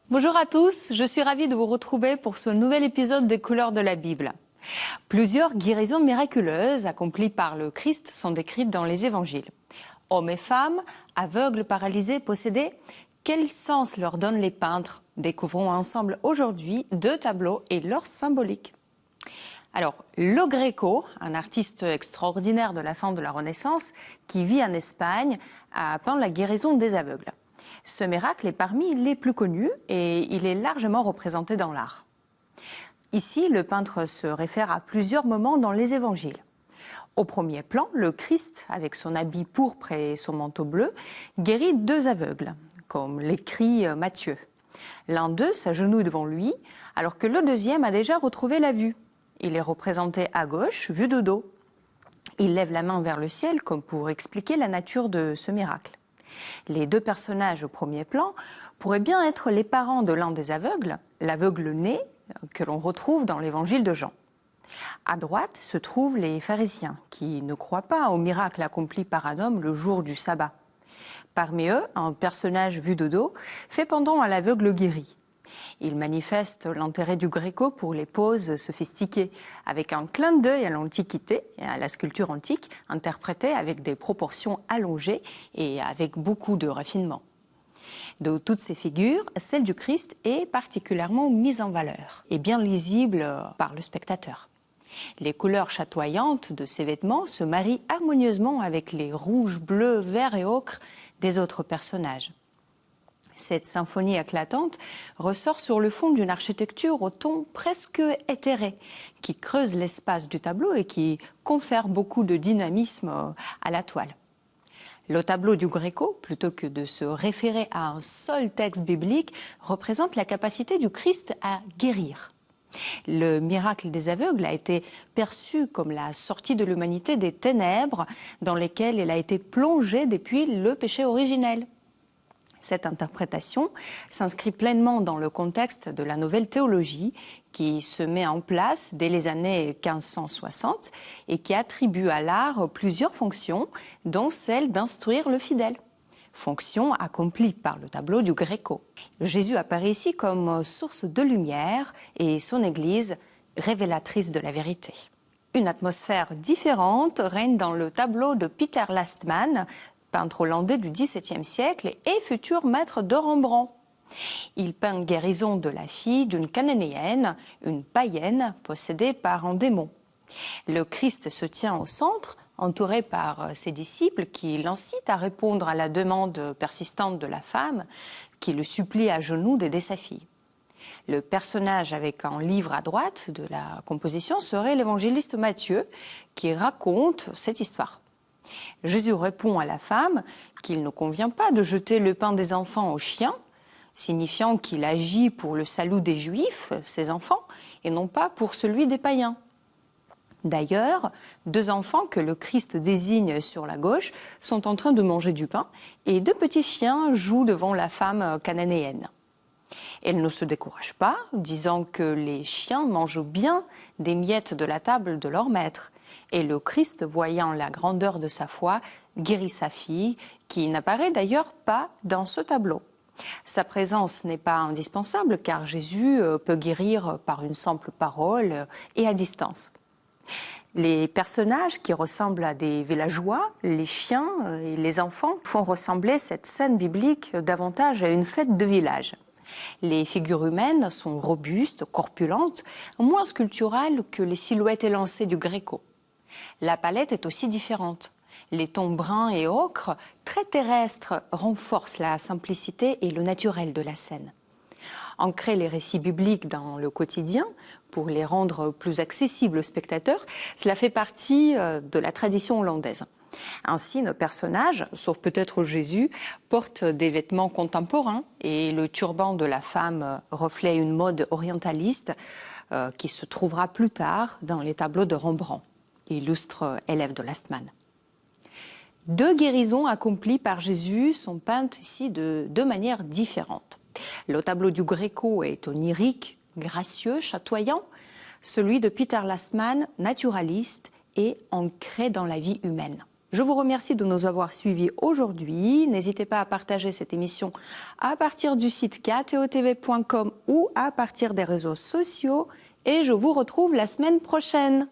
Bonjour à tous, je suis ravie de vous retrouver pour ce nouvel épisode des couleurs de la Bible. Plusieurs guérisons miraculeuses accomplies par le Christ sont décrites dans les évangiles. Hommes et femmes, aveugles, paralysés, possédés, quel sens leur donnent les peintres? Découvrons ensemble aujourd'hui 2 tableaux et leur symbolique. Alors, Le Greco, un artiste extraordinaire de la fin de la Renaissance, qui vit en Espagne, a peint la guérison des aveugles. Ce miracle est parmi les plus connus et il est largement représenté dans l'art. Ici, le peintre se réfère à plusieurs moments dans les évangiles. Au premier plan, le Christ, avec son habit pourpre et son manteau bleu, guérit 2 aveugles, comme l'écrit Matthieu. L'un d'eux s'agenouille devant lui, alors que le deuxième a déjà retrouvé la vue. Il est représenté à gauche, vu de dos. Il lève la main vers le ciel comme pour expliquer la nature de ce miracle. Les 2 personnages au premier plan pourraient bien être les parents de l'un des aveugles, l'aveugle né, que l'on retrouve dans l'évangile de Jean. À droite se trouvent les pharisiens, qui ne croient pas au miracle accompli par un homme le jour du sabbat. Parmi eux, un personnage vu de dos fait pendant à l'aveugle guéri. Il manifeste l'intérêt du Greco pour les poses sophistiquées, avec un clin d'œil à l'Antiquité et à la sculpture antique, interprétée avec des proportions allongées et avec beaucoup de raffinement. De toutes ces figures, celle du Christ est particulièrement mise en valeur et bien lisible par le spectateur. Les couleurs chatoyantes de ses vêtements se marient harmonieusement avec les rouges, bleus, verts et ocres des autres personnages. Cette symphonie éclatante ressort sur le fond d'une architecture au ton presque éthéré, qui creuse l'espace du tableau et qui confère beaucoup de dynamisme à la toile. Le tableau du Greco, plutôt que de se référer à un seul texte biblique, représente la capacité du Christ à guérir. Le miracle des aveugles a été perçu comme la sortie de l'humanité des ténèbres dans lesquelles elle a été plongée depuis le péché originel. Cette interprétation s'inscrit pleinement dans le contexte de la nouvelle théologie qui se met en place dès les années 1560 et qui attribue à l'art plusieurs fonctions, dont celle d'instruire le fidèle. Fonction accomplie par le tableau du Greco. Jésus apparaît ici comme source de lumière et son Église révélatrice de la vérité. Une atmosphère différente règne dans le tableau de Peter Lastman, peintre hollandais du XVIIe siècle et futur maître de Rembrandt. Il peint guérison de la fille d'une cananéenne, une païenne possédée par un démon. Le Christ se tient au centre, entouré par ses disciples qui l'incitent à répondre à la demande persistante de la femme qui le supplie à genoux d'aider sa fille. Le personnage avec un livre à droite de la composition serait l'évangéliste Matthieu qui raconte cette histoire. Jésus répond à la femme qu'il ne convient pas de jeter le pain des enfants aux chiens, signifiant qu'il agit pour le salut des Juifs, ses enfants, et non pas pour celui des païens. D'ailleurs, 2 enfants que le Christ désigne sur la gauche sont en train de manger du pain et 2 petits chiens jouent devant la femme cananéenne. Elle ne se décourage pas, disant que les chiens mangent bien des miettes de la table de leur maître. Et le Christ, voyant la grandeur de sa foi, guérit sa fille, qui n'apparaît d'ailleurs pas dans ce tableau. Sa présence n'est pas indispensable car Jésus peut guérir par une simple parole et à distance. Les personnages qui ressemblent à des villageois, les chiens et les enfants, font ressembler cette scène biblique davantage à une fête de village. Les figures humaines sont robustes, corpulentes, moins sculpturales que les silhouettes élancées du Greco. La palette est aussi différente. Les tons bruns et ocre, très terrestres, renforcent la simplicité et le naturel de la scène. Ancrer les récits bibliques dans le quotidien, pour les rendre plus accessibles aux spectateurs, cela fait partie de la tradition hollandaise. Ainsi, nos personnages, sauf peut-être Jésus, portent des vêtements contemporains et le turban de la femme reflète une mode orientaliste qui se trouvera plus tard dans les tableaux de Rembrandt, illustre élève de Lastman. 2 guérisons accomplies par Jésus sont peintes ici de 2 manières différentes. Le tableau du Greco est onirique, gracieux, chatoyant. Celui de Peter Lastman, naturaliste et ancré dans la vie humaine. Je vous remercie de nous avoir suivis aujourd'hui. N'hésitez pas à partager cette émission à partir du site ktotv.com ou à partir des réseaux sociaux. Et je vous retrouve la semaine prochaine.